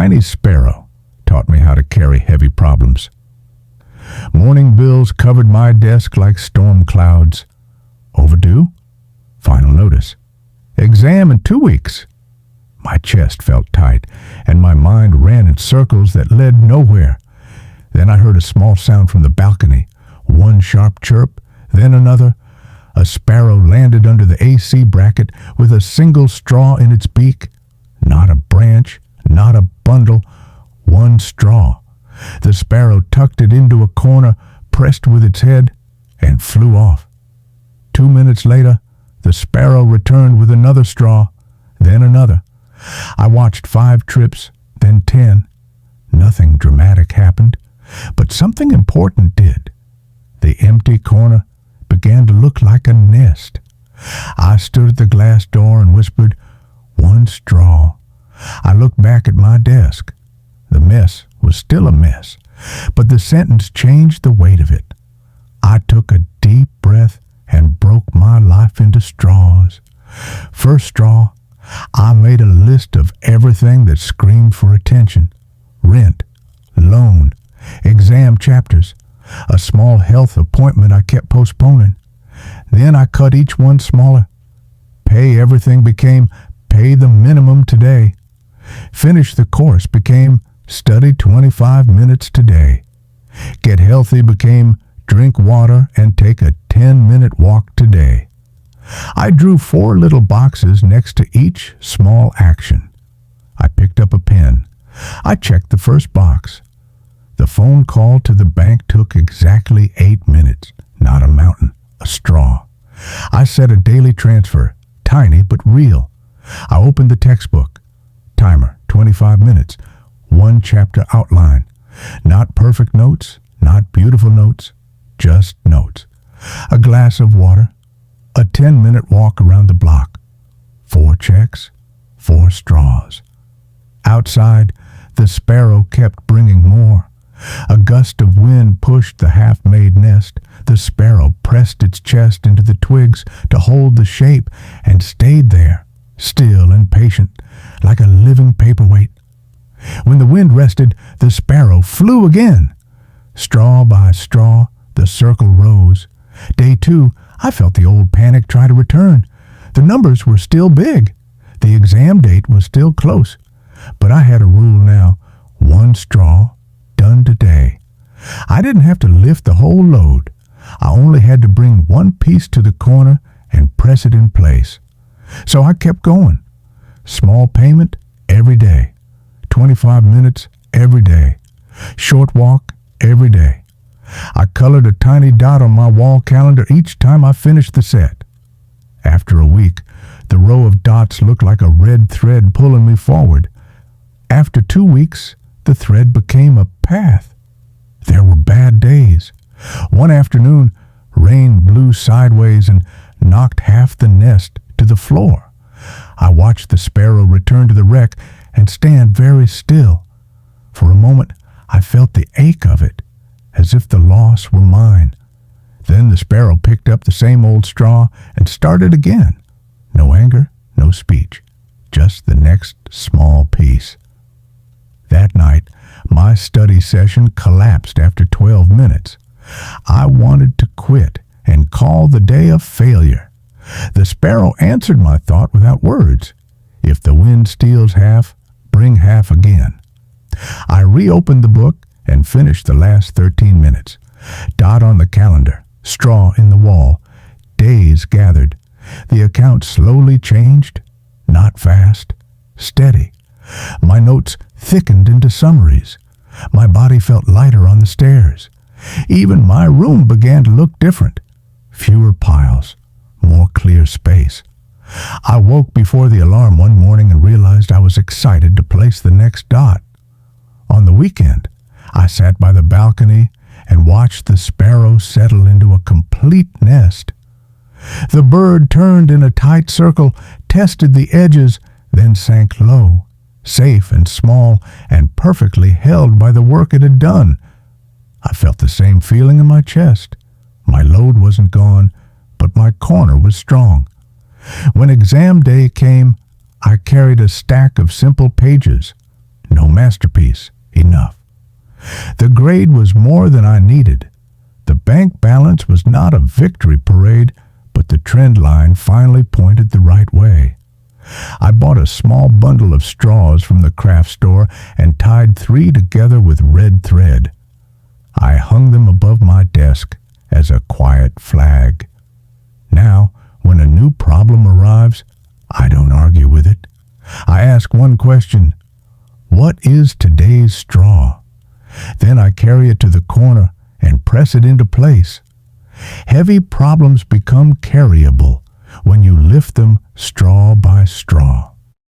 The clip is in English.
tiny sparrow taught me how to carry heavy problems. Morning bills covered my desk like storm clouds. Overdue? Final notice. Exam in 2 weeks. My chest felt tight, and my mind ran in circles that led nowhere. Then I heard a small sound from the balcony. One sharp chirp, then another. A sparrow landed under the AC bracket with a single straw in its beak. Not a branch, not a bundle, one straw. The sparrow tucked it into a corner, pressed with its head, and flew off. 2 minutes later, the sparrow returned with another straw, then another. I watched 5 trips, then 10. Nothing dramatic happened, but something important did. The empty corner began to look like a nest. I stood at the glass door and whispered, "One straw." I looked back at my desk. The mess was still a mess, but the sentence changed the weight of it. I took a deep breath and broke my life into straws. First straw, I made a list of everything that screamed for attention. Rent, loan, exam chapters, a small health appointment I kept postponing. Then I cut each one smaller. Pay everything became pay the minimum today. Finish the course became study 25 minutes today. Get healthy became drink water and take a 10-minute walk today. I drew 4 little boxes next to each small action. I picked up a pen. I checked the first box. The phone call to the bank took exactly 8 minutes. Not a mountain, a straw. I set a daily transfer, tiny but real. I opened the textbook. Timer, 25 minutes. 1 chapter outline. Not perfect notes, not beautiful notes, just notes. A glass of water. A 10-minute walk around the block. 4 checks, 4 straws. Outside, the sparrow kept bringing more. A gust of wind pushed the half-made nest. The sparrow pressed its chest into the twigs to hold the shape and stayed there, still and patient, like a living paperweight. When the wind rested, the sparrow flew again. Straw by straw, the circle rose. Day 2, I felt the old panic try to return. The numbers were still big. The exam date was still close. But I had a rule now. 1 straw, done today. I didn't have to lift the whole load. I only had to bring 1 piece to the corner and press it in place. So I kept going. Small payment every day. 25 minutes every day. Short walk every day. I colored a tiny dot on my wall calendar each time I finished the set. After a week, the row of dots looked like a red thread pulling me forward. After 2 weeks, the thread became a path. There were bad days. One afternoon, rain blew sideways and knocked half the nest to the floor. I watched the sparrow return to the wreck and stand very still. For a moment, I felt the ache of it, as if the loss were mine. Then the sparrow picked up the same old straw and started again. No anger, no speech, just the next small piece. That night, my study session collapsed after 12 minutes. I wanted to quit and call the day a failure. The sparrow answered my thought without words. If the wind steals half, bring half again. I reopened the book and finished the last 13 minutes. Dot on the calendar, straw in the wall. Days gathered. The account slowly changed, not fast, steady. My notes thickened into summaries. My body felt lighter on the stairs. Even my room began to look different. Fewer piles, more clear space. I woke before the alarm one morning and realized I was excited to place the next dot. On the weekend, I sat by the balcony and watched the sparrow settle into a complete nest. The bird turned in a tight circle, tested the edges, then sank low, safe and small and perfectly held by the work it had done. I felt the same feeling in my chest. My load wasn't gone, but my corner was strong. When exam day came, I carried a stack of simple pages. No masterpiece. Enough. The grade was more than I needed. The bank balance was not a victory parade, but the trend line finally pointed the right way. I bought a small bundle of straws from the craft store and tied 3 together with red thread. I hung them above my desk as a quiet flag. Now, when a new problem arrives, I don't argue with it. I ask one question: what is today's straw? Then I carry it to the corner and press it into place. Heavy problems become carryable when you lift them straw by straw.